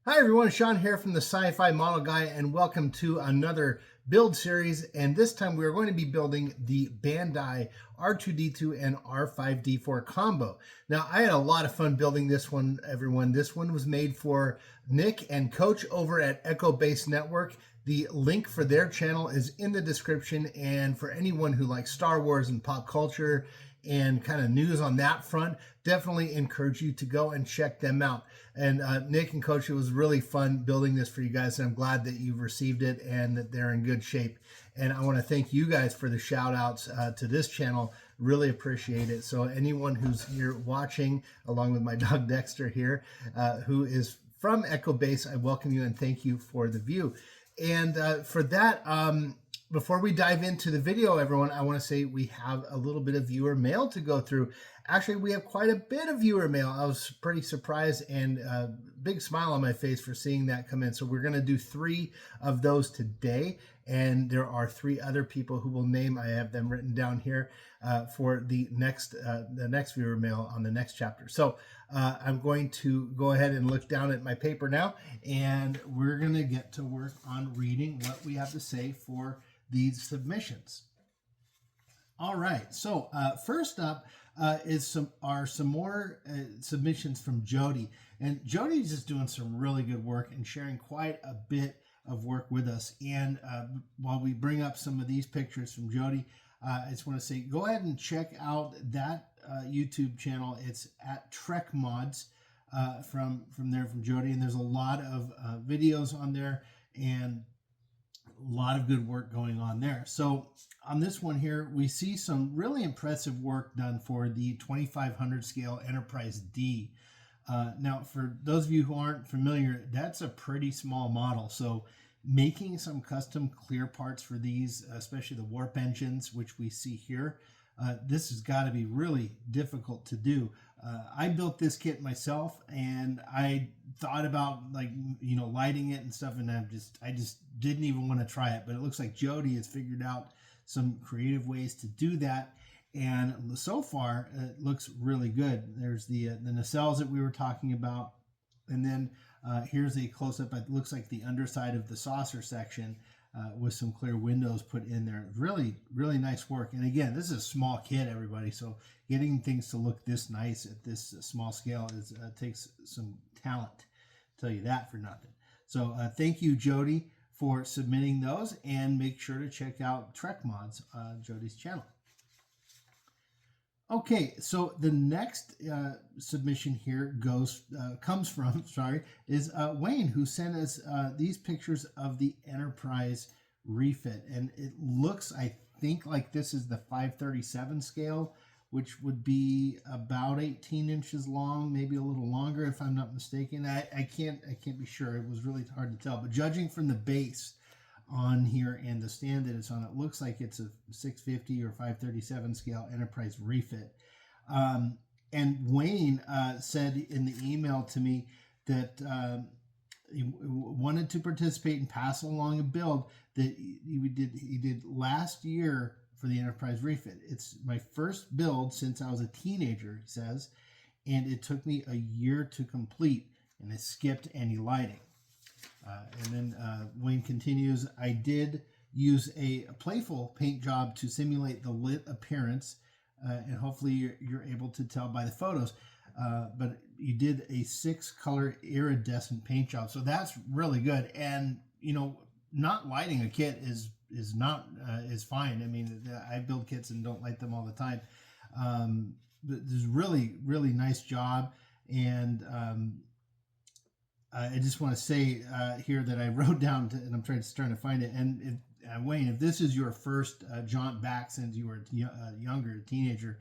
Hi everyone, Sean here from the Sci-Fi Model Guy, and welcome to another build series. And this time we are going to be building the Bandai R2D2 and R5D4 combo. Now, I had a lot of fun building this one, everyone. This one was made for Nick and Coach over at Echo Base Network. The link for their channel is in the description, and for anyone who likes Star Wars and pop culture and kind of news on that front, definitely encourage you to go and check them out. And Nick and Coach, it was really fun building this for you guys, and I'm glad that you've received it and that they're in good shape. And I want to thank you guys for the shout outs to this channel. Really appreciate it. So anyone who's here watching, along with my dog Dexter here, who is from Echo Base, I welcome you and thank you for the view. And for that, before we dive into the video, everyone, I want to say we have a little bit of viewer mail to go through. Actually, we have quite a bit of viewer mail. I was pretty surprised and big smile on my face for seeing that come in. So we're going to do 3 of those today. And there are 3 other people who will name, I have them written down here for the next viewer mail on the next chapter. So I'm going to go ahead and look down at my paper now, and we're going to get to work on reading what we have to say for these submissions. All right, so first up is some more submissions from Jody, and Jody's just doing some really good work and sharing quite a bit of work with us. And while we bring up some of these pictures from Jody, I just want to say go ahead and check out that YouTube channel. It's at Trek Mods from Jody, and there's a lot of videos on there and a lot of good work going on there. So on this one here, we see some really impressive work done for the 2500 scale Enterprise D. Now, for those of you who aren't familiar, that's a pretty small model. So making some custom clear parts for these, especially the warp engines, which we see here, this has got to be really difficult to do. I built this kit myself, and I thought about, like, you know, lighting it and stuff, and I just didn't even want to try it. But it looks like Jody has figured out some creative ways to do that, and so far it looks really good. There's the nacelles that we were talking about, and then here's a close-up. It looks like the underside of the saucer section with some clear windows put in there. Really, really nice work. And again, this is a small kit, everybody, so getting things to look this nice at this small scale takes some talent. I'll tell you that for nothing. So thank you, Jody, for submitting those, and make sure to check out Trek Mods, Jody's channel. Okay, so the next submission here comes from Wayne, who sent us these pictures of the Enterprise refit, and it looks, I think, like this is the 537 scale, which would be about 18 inches long, maybe a little longer if I'm not mistaken. I can't be sure. It was really hard to tell, but judging from the base on here and the stand that it's on, it looks like it's a 650 or 537 scale Enterprise refit. And Wayne said in the email to me that he wanted to participate and pass along a build that he did last year for the Enterprise refit. It's my first build since I was a teenager, he says, and it took me a year to complete, and I skipped any lighting. And then Wayne continues, I did use a playful paint job to simulate the lit appearance, and hopefully you're able to tell by the photos, but you did a 6-color iridescent paint job, so that's really good. And you know, not lighting a kit is fine. I mean, I build kits and don't light them all the time, but there's really nice job. And I just want to say here that I wrote down, and I'm trying to find it. And Wayne, if this is your first jaunt back since you were younger, teenager,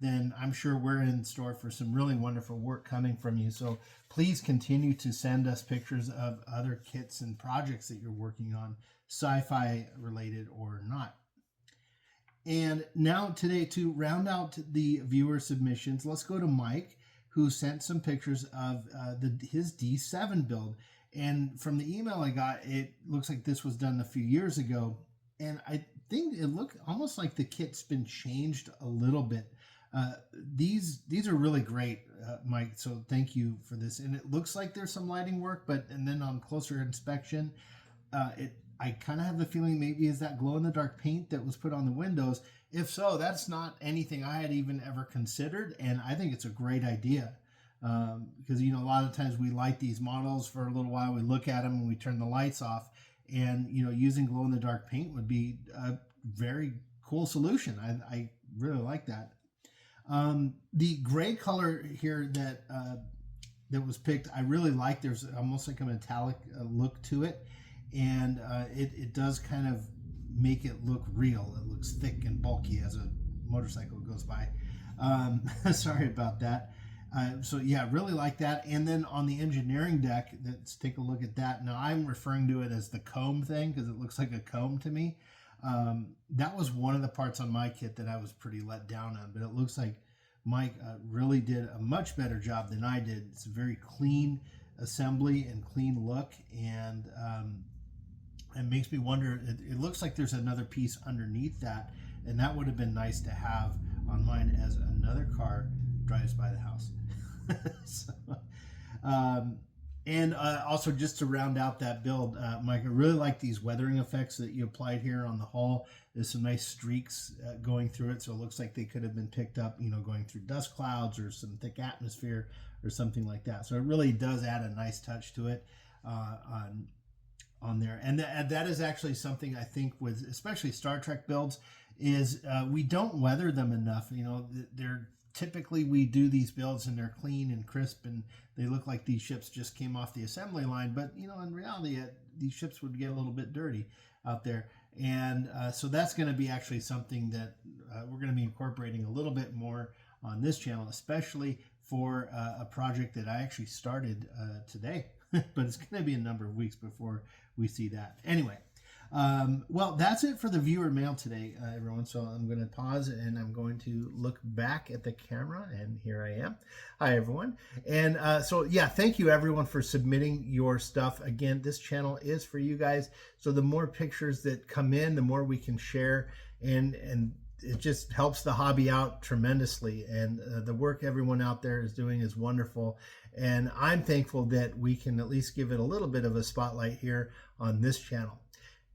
then I'm sure we're in store for some really wonderful work coming from you. So please continue to send us pictures of other kits and projects that you're working on, sci-fi related or not. And now today, to round out the viewer submissions, let's go to Mike, who sent some pictures of his D7 build. And from the email I got, it looks like this was done a few years ago. And I think it looked almost like the kit's been changed a little bit. These are really great, Mike. So thank you for this. And it looks like there's some lighting work, and then on closer inspection, I kind of have the feeling maybe is that glow in the dark paint that was put on the windows. If so, that's not anything I had even ever considered, and I think it's a great idea. Because a lot of times we light these models for a little while, we look at them and we turn the lights off, and using glow in the dark paint would be a very cool solution. I really like that. The gray color here that was picked, I really like. There's almost like a metallic look to it, and it does kind of make it look real. It looks thick and bulky as a motorcycle goes by. Sorry about that. So yeah, really like that. And then on the engineering deck, let's take a look at that. Now I'm referring to it as the comb thing because it looks like a comb to me. That was one of the parts on my kit that I was pretty let down on, but it looks like Mike really did a much better job than I did. It's a very clean assembly and clean look, and it makes me wonder, it looks like there's another piece underneath that, and that would have been nice to have on mine as another car drives by the house. So, and also just to round out that build, Mike, I really like these weathering effects that you applied here on the hull. There's some nice streaks going through it, so it looks like they could have been picked up, going through dust clouds or some thick atmosphere or something like that. So it really does add a nice touch to it on there. And that is actually something I think with especially Star Trek builds is we don't weather them enough. They're typically we do these builds and they're clean and crisp and they look like these ships just came off the assembly line, but in reality these ships would get a little bit dirty out there, and so that's going to be actually something that we're going to be incorporating a little bit more on this channel, especially for a project that I actually started today. But it's going to be a number of weeks before we see that. Anyway, well, that's it for the viewer mail today, everyone. So I'm going to pause and I'm going to look back at the camera, and here I am. Hi, everyone. And so, yeah, thank you, everyone, for submitting your stuff. Again, this channel is for you guys. So the more pictures that come in, the more we can share, and it just helps the hobby out tremendously. And the work everyone out there is doing is wonderful. And I'm thankful that we can at least give it a little bit of a spotlight here on this channel.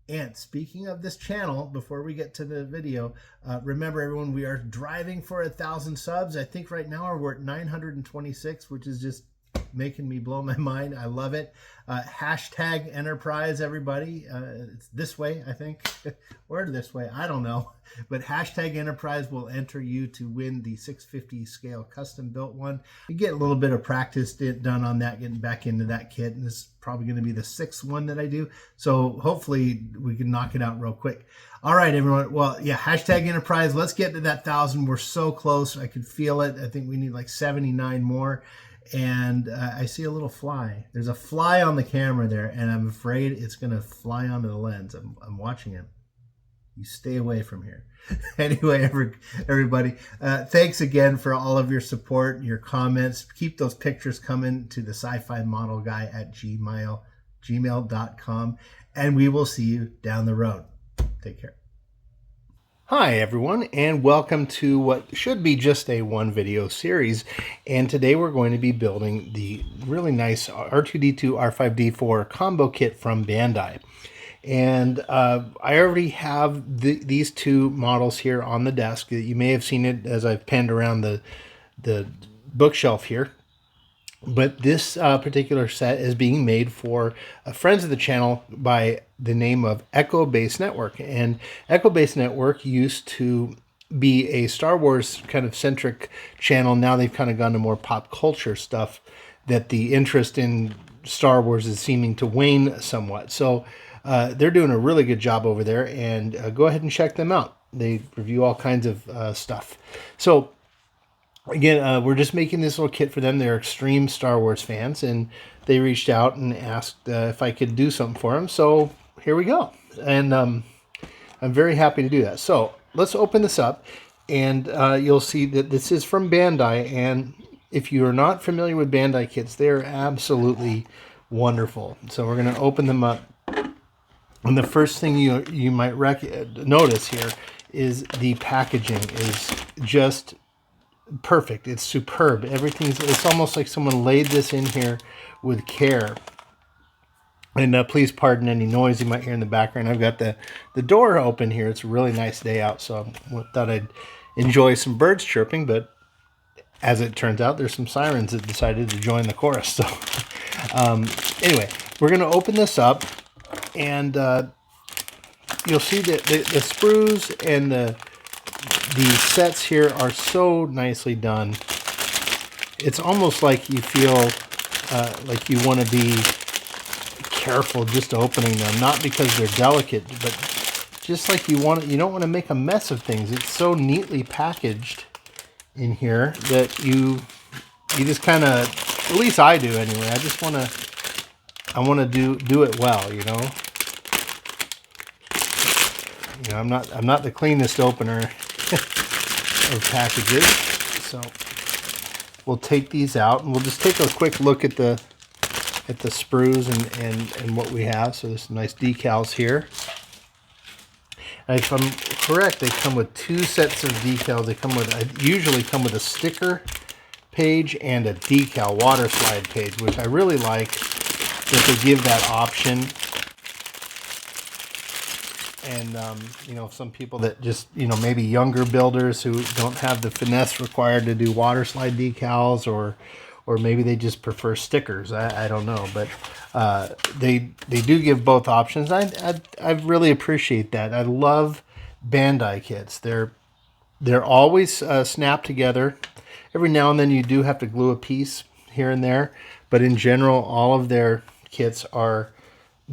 And speaking of this channel, before we get to the video, remember everyone, we are driving for 1,000 subs. I think right now we're at 926, which is just making me blow my mind. I love it. Hashtag Enterprise, everybody. It's this way, I think. Or this way, I don't know. But hashtag Enterprise will enter you to win the 650 scale custom built one. You get a little bit of practice done on that, getting back into that kit. And this is probably going to be the 6th one that I do. So hopefully we can knock it out real quick. All right, everyone. Well, yeah, hashtag Enterprise. Let's get to that 1,000. We're so close. I can feel it. I think we need like 79 more. And I see a little fly. There's a fly on the camera there, and I'm afraid it's going to fly onto the lens. I'm watching him. You stay away from here. Anyway, everybody, thanks again for all of your support, your comments. Keep those pictures coming to the SciFi model guy at gmail.com, and we will see you down the road. Take care. Hi everyone, and welcome to what should be just a one video series. And today we're going to be building the really nice R2D2 R5D4 combo kit from Bandai. And I already have these two models here on the desk. You may have seen it as I've panned around the bookshelf here. But this particular set is being made for friends of the channel by the name of Echo Base Network. And Echo Base Network used to be a Star Wars kind of centric channel. Now they've kind of gone to more pop culture stuff that the interest in Star Wars is seeming to wane somewhat. So they're doing a really good job over there, and go ahead and check them out. They review all kinds of stuff. So again, we're just making this little kit for them. They're extreme Star Wars fans, and they reached out and asked if I could do something for them. So here we go. And I'm very happy to do that. So let's open this up, and you'll see that this is from Bandai. And if you are not familiar with Bandai kits, they're absolutely wonderful. So we're going to open them up. And the first thing you might notice here is the packaging is just perfect. It's superb. It's almost like someone laid this in here with care. And please pardon any noise you might hear in the background. I've got the door open here. It's a really nice day out, so I thought I'd enjoy some birds chirping, but as it turns out, there's some sirens that decided to join the chorus. So anyway, we're going to open this up, and you'll see that the sprues and the sets here are so nicely done. It's almost like you feel like you want to be careful just opening them, not because they're delicate, but just like you don't want to make a mess of things. It's so neatly packaged in here that you just kind of, at least I do anyway. I want to do it well, you know. I'm not the cleanest opener of packages, so we'll take these out and we'll just take a quick look at the sprues and what we have. So there's some nice decals here. And if I'm correct, they come with 2 sets of decals. They usually come with a sticker page and a decal water slide page, which I really like that they give that option. And some people that just maybe younger builders who don't have the finesse required to do water slide decals, or maybe they just prefer stickers. I don't know, but they do give both options. I really appreciate that. I love Bandai kits. They're always snapped together. Every now and then you do have to glue a piece here and there, but in general, all of their kits are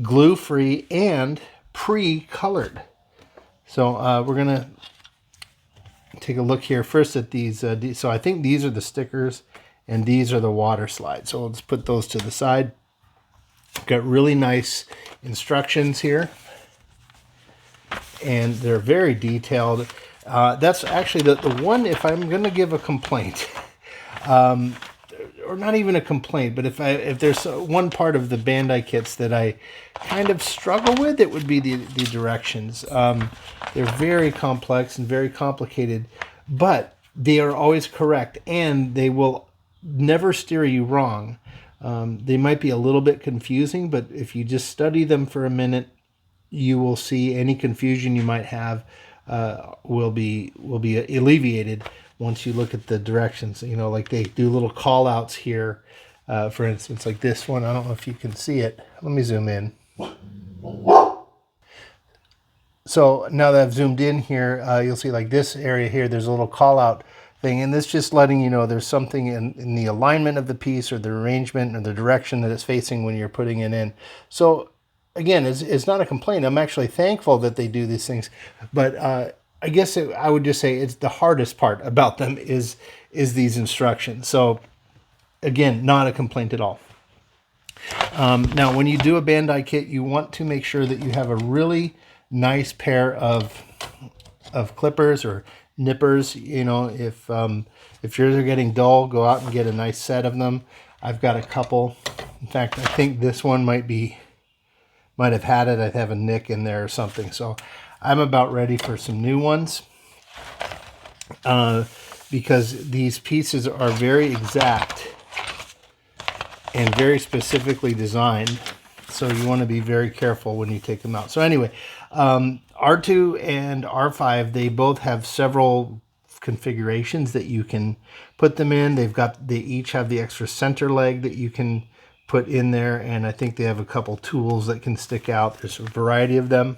glue-free and pre-colored. So we're gonna take a look here first at these. So I think these are the stickers, and these are the water slides. So let's put those to the side. Got really nice instructions here, and they're very detailed. That's actually the one, if I'm going to give a complaint, or not even a complaint, but if there's one part of the Bandai kits that I kind of struggle with, it would be the directions. They're very complex and very complicated, but they are always correct, and they will never steer you wrong. They might be a little bit confusing, but if you just study them for a minute, you will see any confusion you might have will be alleviated once you look at the directions. Like they do little call outs here. For instance, like this one, I don't know if you can see it. Let me zoom in. So now that I've zoomed in here, you'll see like this area here, there's a little call out thing, and this just letting you know there's something in the alignment of the piece, or the arrangement, or the direction that it's facing when you're putting it in. So again, it's not a complaint. I'm actually thankful that they do these things, but I guess I would just say it's the hardest part about them is these instructions. So again, not a complaint at all. Now, when you do a Bandai kit, you want to make sure that you have a really nice pair of clippers or nippers. If yours are getting dull, go out and get a nice set of them. I've got a couple. In fact, I think this one might have had it. I'd have a nick in there or something. So I'm about ready for some new ones, because these pieces are very exact and very specifically designed. So you want to be very careful when you take them out. So anyway, R2 and R5, they both have several configurations that you can put them in. They each have the extra center leg that you can put in there, and I think they have a couple tools that can stick out. There's a variety of them.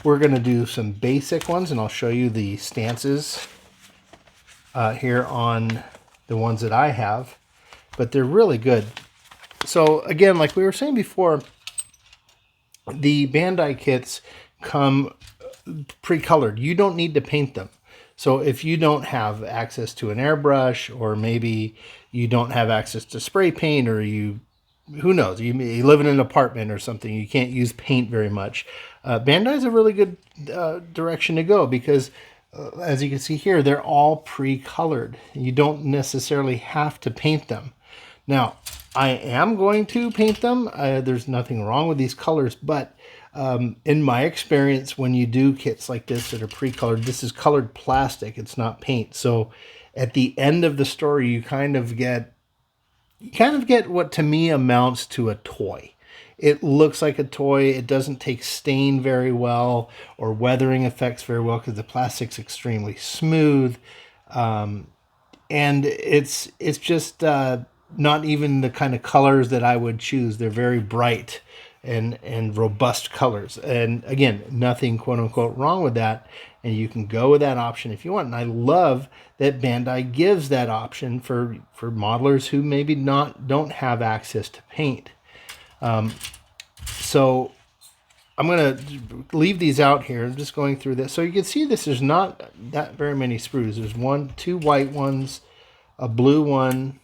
We're going to do some basic ones, and I'll show you the stances here on the ones that I have, but they're really good. So again, like we were saying before, the Bandai kits come pre-colored. You don't need to paint them. So if you don't have access to an airbrush, or maybe you don't have access to spray paint, or who knows, you live in an apartment or something, you can't use paint very much, Bandai is a really good direction to go, because as you can see here, they're all pre-colored. You don't necessarily have to paint them. Now, I am going to paint them. There's nothing wrong with these colors, but in my experience, when you do kits like this that are pre-colored, this is colored plastic. It's not paint. So at the end of the story, you kind of get what to me amounts to a toy. It looks like a toy. It doesn't take stain very well or weathering effects very well because the plastic's extremely smooth. And it's just not even the kind of colors that I would choose. They're very bright and robust colors. And again, nothing quote unquote wrong with that. And you can go with that option if you want. And I love that Bandai gives that option for modelers who maybe don't have access to paint. So I'm going to leave these out here. I'm just going through this. So you can see there's not that very many sprues. There's two white ones, a blue one,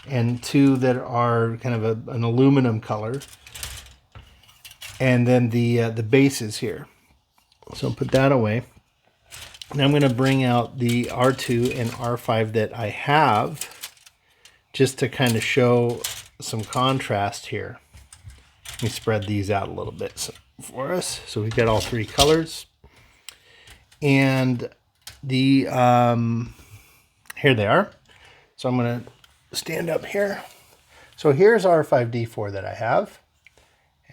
and two that are kind of an aluminum color. And then the bases here. So I'll put that away. Now I'm going to bring out the R2 and R5 that I have just to kind of show some contrast here. Let me spread these out a little bit for us. So we've got all three colors. And the, here they are. So I'm going to stand up here. So here's R5D4 that I have.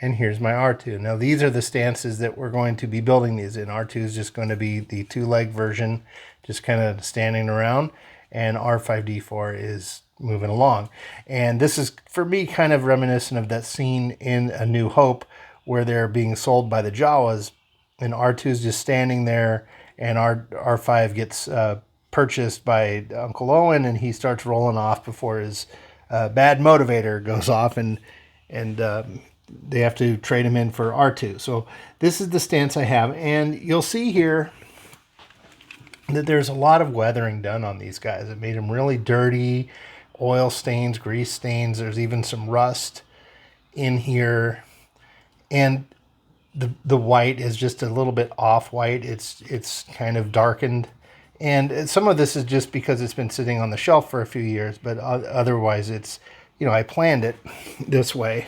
And here's my R2. Now these are the stances that we're going to be building these in. R2 is just going to be the two-leg version, just kind of standing around. And R5D4 is moving along. And this is, for me, kind of reminiscent of that scene in A New Hope where they're being sold by the Jawas. And R2 is just standing there, and R5 gets purchased by Uncle Owen, and he starts rolling off before his bad motivator goes off, and they have to trade him in for R2. So this is the stance I have. And you'll see here that there's a lot of weathering done on these guys. It made them really dirty, oil stains, grease stains. There's even some rust in here. And the white is just a little bit off-white. It's kind of darkened. And some of this is just because it's been sitting on the shelf for a few years. But otherwise, it's, I planned it this way.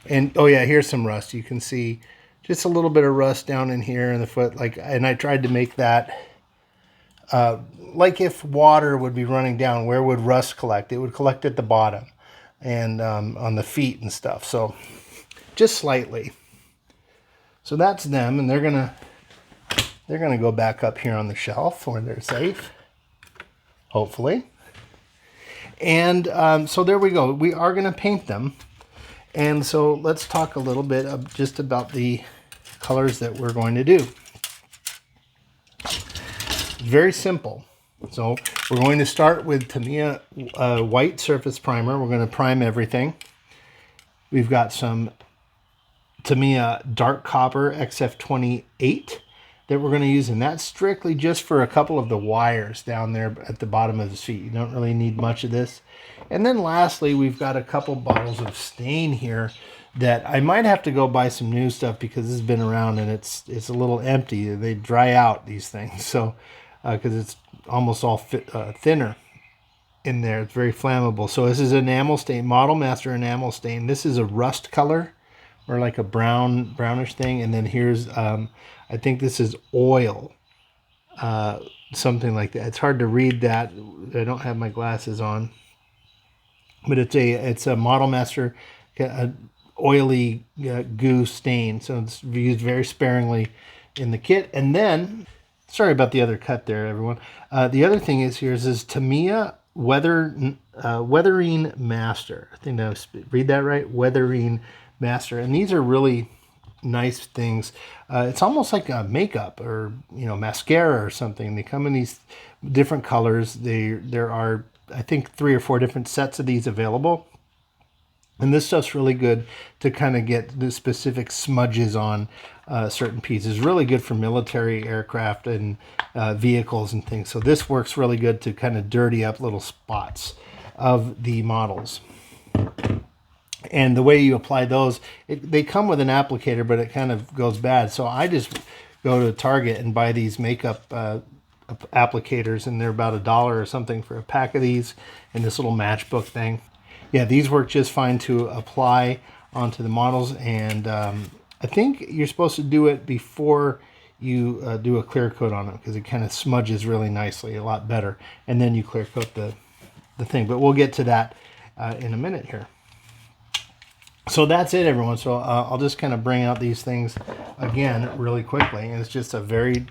And oh yeah, here's some rust. You can see just a little bit of rust down in here in the foot. And I tried to make that like if water would be running down, where would rust collect? It would collect at the bottom and on the feet and stuff. So just slightly. So that's them, and they're gonna go back up here on the shelf where they're safe, hopefully. And so there we go. We are gonna paint them. And so let's talk a little bit just about the colors that we're going to do. Very simple. So we're going to start with Tamiya white surface primer. We're going to prime everything. We've got some Tamiya dark copper XF28 that we're going to use, and that's strictly just for a couple of the wires down there at the bottom of the feet. You don't really need much of this. And then lastly, we've got a couple bottles of stain here that I might have to go buy some new stuff because this has been around and it's a little empty. They dry out, these things, so because it's almost all thinner in there. It's very flammable. So this is enamel stain, Model Master enamel stain. This is a rust color, or like a brownish thing. And then here's I think this is oil, something like that. It's hard to read that. I don't have my glasses on. But it's a Model Master oily goo stain. So it's used very sparingly in the kit. And then, sorry about the other cut there, everyone. The other thing is here is Tamiya Weathering Master. I think I read that right? Weathering Master. And these are really nice things. It's almost like a makeup or mascara or something. They come in these different colors. There are, I think, 3 or 4 different sets of these available. And this stuff's really good to kind of get the specific smudges on certain pieces. Really good for military aircraft and vehicles and things. So this works really good to kind of dirty up little spots of the models. And the way you apply those, they come with an applicator, but it kind of goes bad. So I just go to Target and buy these makeup applicators, and they're about $1 or something for a pack of these in this little matchbook thing. Yeah, these work just fine to apply onto the models, and I think you're supposed to do it before you do a clear coat on it, because it kind of smudges really nicely, a lot better. And then you clear coat the thing. But we'll get to that in a minute here. So that's it, everyone. So I'll just kind of bring out these things again really quickly. And it's just a very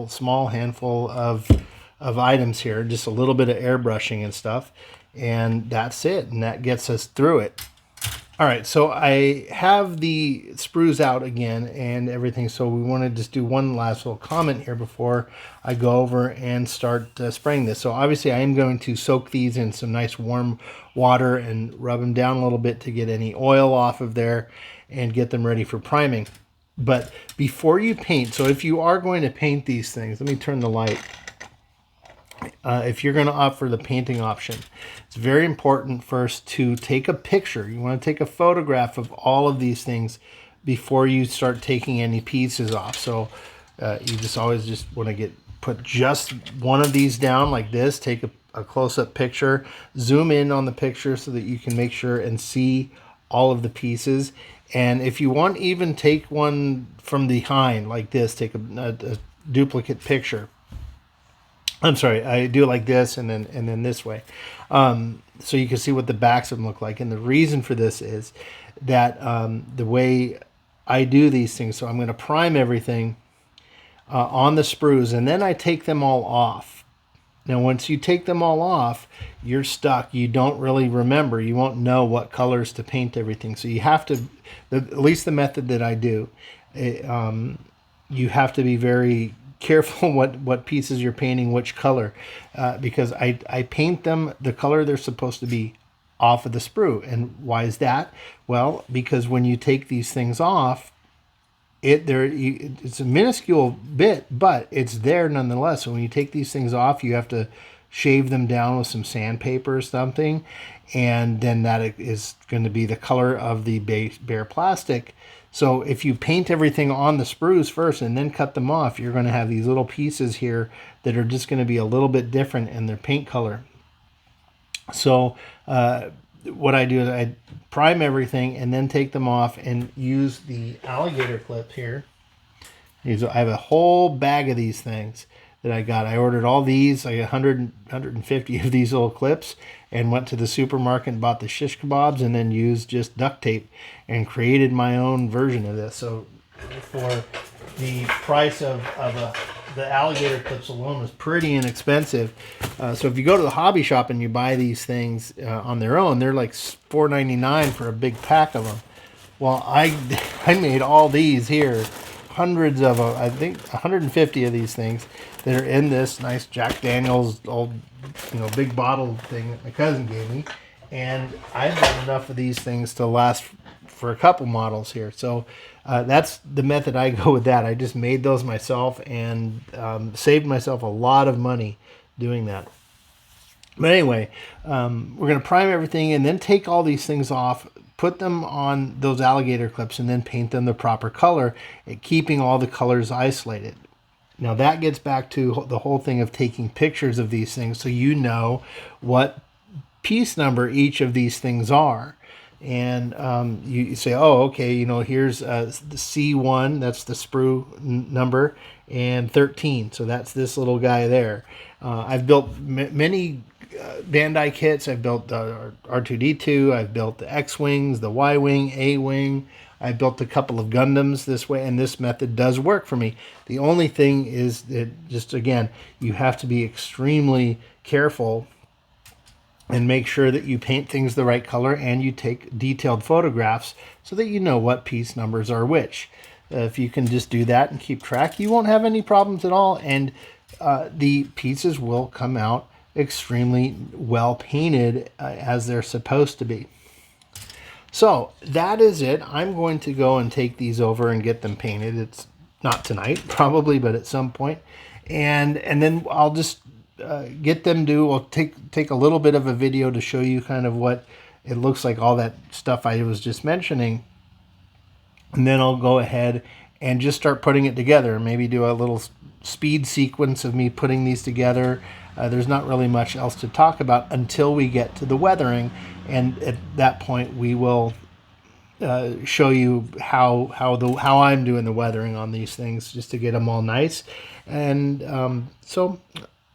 small handful of items here, just a little bit of airbrushing and stuff. And that's it. And that gets us through it. All right, so I have the sprues out again and everything, so we want to just do one last little comment here before I go over and start spraying this. So obviously I am going to soak these in some nice warm water and rub them down a little bit to get any oil off of there and get them ready for priming. But before you paint, so if you are going to paint these things, let me turn the light. If you're going to opt for the painting option, it's very important first to take a picture. You want to take a photograph of all of these things before you start taking any pieces off. So you just always just want to put just one of these down like this, take a close-up picture, zoom in on the picture so that you can make sure and see all of the pieces. And if you want, even take one from behind like this, take a duplicate picture. I'm sorry, I do it like this and then this way. So you can see what the backs of them look like. And the reason for this is that the way I do these things, so I'm going to prime everything on the sprues, and then I take them all off. Now, once you take them all off, you're stuck. You don't really remember. You won't know what colors to paint everything. So you have to, at least the method that I do, you have to be very careful what pieces you're painting, which color, because I paint them the color they're supposed to be off of the sprue. And why is that? Well, because when you take these things off, it's a minuscule bit, but it's there nonetheless. So when you take these things off, you have to shave them down with some sandpaper or something, and then that is going to be the color of the bare plastic. So if you paint everything on the sprues first and then cut them off, you're going to have these little pieces here that are just going to be a little bit different in their paint color. So what I do is I prime everything and then take them off and use the alligator clip here. I have a whole bag of these things that I got. I ordered all these, like 150 of these little clips, and went to the supermarket and bought the shish kebabs and then used just duct tape and created my own version of this. So for the price of the alligator clips alone was pretty inexpensive. So if you go to the hobby shop and you buy these things on their own, they're like $4.99 for a big pack of them. Well, I made all these here, hundreds of them, I think 150 of these things that are in this nice Jack Daniels old, big bottle thing that my cousin gave me. And I've got enough of these things to last for a couple models here. So that's the method I go with that. I just made those myself and saved myself a lot of money doing that. But anyway, we're going to prime everything and then take all these things off, put them on those alligator clips, and then paint them the proper color, keeping all the colors isolated. Now that gets back to the whole thing of taking pictures of these things so you know what piece number each of these things are. And you say, oh, okay, here's the C1, that's the sprue number, and 13, so that's this little guy there. I've built many Bandai kits. I've built R2D2, I've built the X-Wings, the Y-Wing, A-Wing. I built a couple of Gundams this way, and this method does work for me. The only thing is that, just again, you have to be extremely careful and make sure that you paint things the right color and you take detailed photographs so that you know what piece numbers are which. If you can just do that and keep track, you won't have any problems at all, and the pieces will come out extremely well painted as they're supposed to be. So that is it. I'm going to go and take these over and get them painted. It's not tonight, probably, but at some point. And then I'll just get them I'll take a little bit of a video to show you kind of what it looks like, all that stuff I was just mentioning. And then I'll go ahead and just start putting it together. Maybe do a little speed sequence of me putting these together. There's not really much else to talk about until we get to the weathering, and at that point we will show you how I'm doing the weathering on these things, just to get them all nice. And so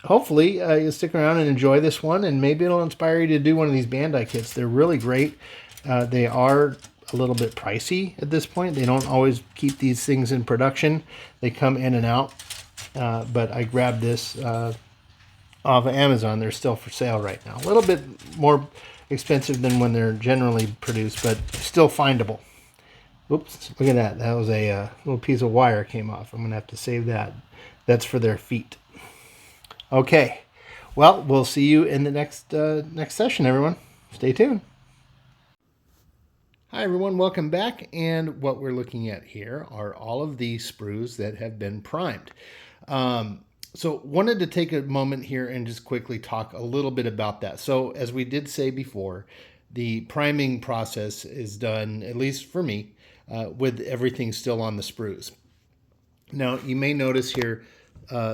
hopefully you'll stick around and enjoy this one, and maybe it'll inspire you to do one of these Bandai kits. They're really great. They are a little bit pricey at this point. They don't always keep these things in production. They come in and out. But I grabbed this off of Amazon. They're still for sale right now. A little bit more expensive than when they're generally produced, but still findable. Oops, look at that. That was a little piece of wire came off. I'm going to have to save that. That's for their feet. Okay. Well, we'll see you in the next session, everyone. Stay tuned. Hi, everyone. Welcome back. And what we're looking at here are all of the sprues that have been primed. So wanted to take a moment here and just quickly talk a little bit about that. So as we did say before, the priming process is done, at least for me, with everything still on the sprues. Now, you may notice here,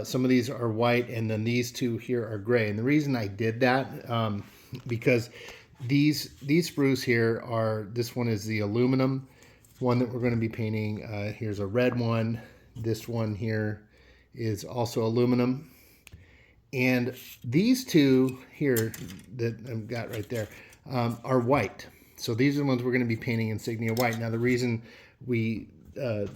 some of these are white and then these two here are gray. And the reason I did that, because these sprues here are, this one is the aluminum one that we're going to be painting. Here's a red one. This one here is also aluminum. And these two here that I've got right there are white. So these are the ones we're going to be painting Insignia white. Now the reason we, the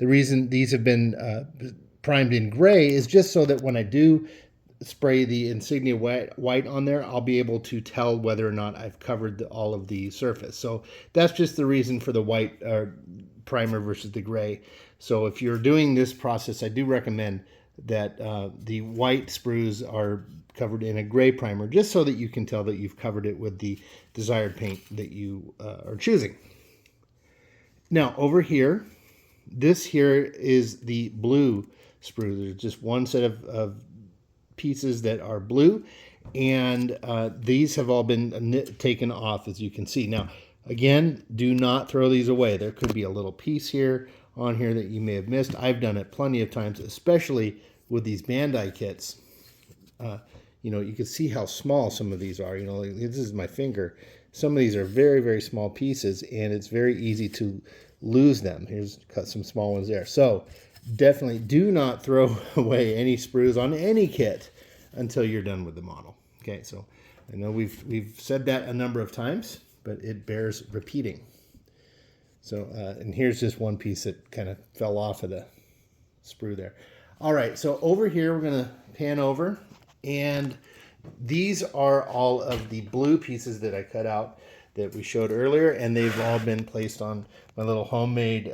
reason these have been primed in gray is just so that when I do spray the Insignia white on there, I'll be able to tell whether or not I've covered all of the surface. So that's just the reason for the white primer versus the gray. So if you're doing this process, I do recommend that the white sprues are covered in a gray primer, just so that you can tell that you've covered it with the desired paint that you are choosing. Now over here, this here is the blue sprue. There's just one set of pieces that are blue, and these have all been taken off, as you can see. Now again, do not throw these away. There could be a little piece here on here that you may have missed. I've done it plenty of times, especially with these Bandai kits. You know, you can see how small some of these are. You know, like, this is my finger. Some of these are very, very small pieces, and it's very easy to lose them. Here's cut some small ones there. So definitely do not throw away any sprues on any kit until you're done with the model. Okay, so I know we've said that a number of times, but it bears repeating. So, and here's just one piece that kind of fell off of the sprue there. All right, so over here, we're going to pan over, and these are all of the blue pieces that I cut out that we showed earlier, and they've all been placed on my little homemade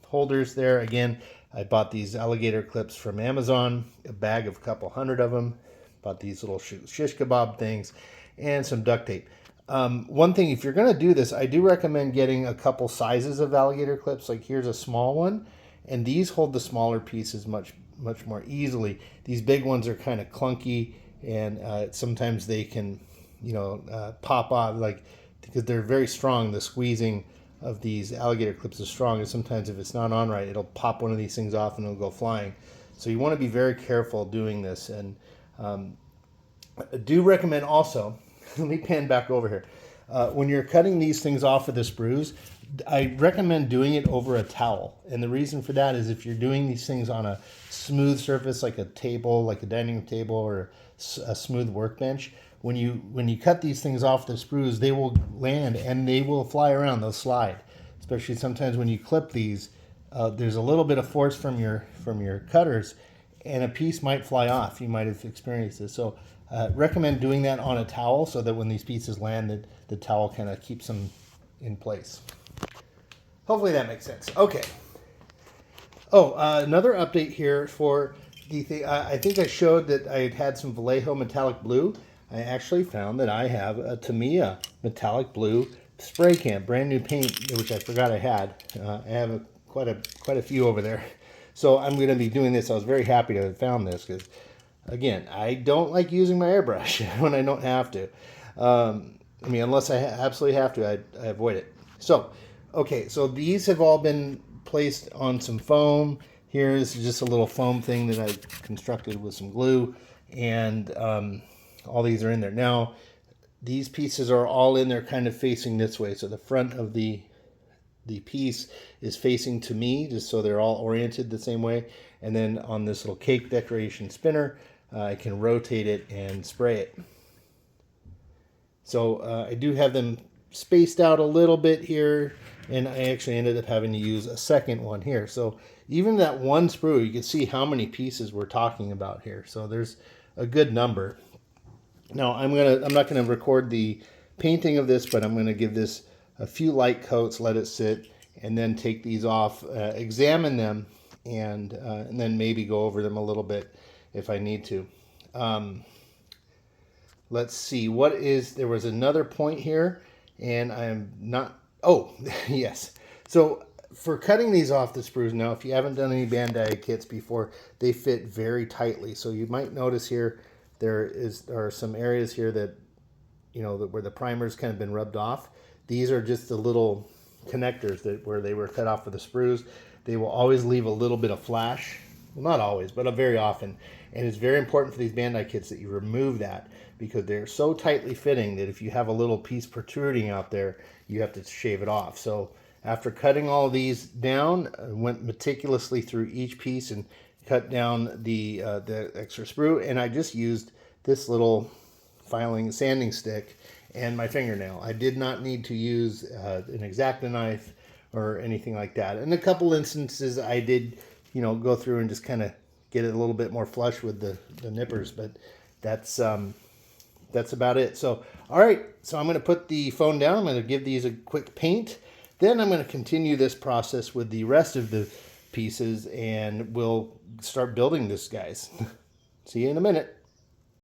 holders there. Again, I bought these alligator clips from Amazon, a bag of a couple hundred of them. Bought these little shish kebab things and some duct tape. One thing, if you're going to do this, I do recommend getting a couple sizes of alligator clips. Like here's a small one, and these hold the smaller pieces much more easily. These big ones are kind of clunky, and sometimes they can, you know, pop off, like, because they're very strong. The squeezing of these alligator clips is strong, and sometimes if it's not on right, it'll pop one of these things off and it'll go flying. So you want to be very careful doing this. And I do recommend also, let me pan back over here. When you're cutting these things off of the sprues, I recommend doing it over a towel. And the reason for that is if you're doing these things on a smooth surface, like a table, like a dining room table, or a smooth workbench, when you cut these things off the sprues, they will land and they will fly around. They'll slide. Especially sometimes when you clip these, there's a little bit of force from your cutters, and a piece might fly off. You might have experienced this. So recommend doing that on a towel, so that when these pieces land, the towel kind of keeps them in place. Hopefully that makes sense. Okay. Oh, another update here for the thing. I think I showed that I had some Vallejo metallic blue. I actually found that I have a Tamiya metallic blue spray can, brand new paint, which I forgot I had. I have quite a few over there. So I'm going to be doing this. I was very happy to have found this because, again, I don't like using my airbrush when I don't have to. I mean, unless I absolutely have to, I avoid it. So, okay, so these have all been placed on some foam. Here is just a little foam thing that I constructed with some glue, and all these are in there. Now, these pieces are all in there kind of facing this way. So the front of the piece is facing to me, just so they're all oriented the same way. And then on this little cake decoration spinner, I can rotate it and spray it. So I do have them spaced out a little bit here, and I actually ended up having to use a second one here. So even that one sprue, you can see how many pieces we're talking about here. So there's a good number. Now I'm not gonna record the painting of this, but I'm gonna give this a few light coats, let it sit, and then take these off, examine them, and then maybe go over them a little bit if I need to. Let's see, there was another point here, and I'm not, oh, yes. So for cutting these off the sprues, now if you haven't done any Bandai kits before, they fit very tightly. So you might notice here, there are some areas here that, where the primer's kind of been rubbed off. These are just the little connectors where they were cut off for the sprues. They will always leave a little bit of flash. Well, not always, but very often. And it's very important for these Bandai kits that you remove that, because they're so tightly fitting that if you have a little piece protruding out there, you have to shave it off. So after cutting all these down, I went meticulously through each piece and cut down the extra sprue, and I just used this little sanding stick and my fingernail. I did not need to use an X-Acto knife or anything like that. In a couple instances, I did, go through and just kind of get it a little bit more flush with the nippers, but that's about it. So, all right, so I'm going to put the phone down. I'm going to give these a quick paint. Then I'm going to continue this process with the rest of the pieces, and we'll start building this, guys. See you in a minute.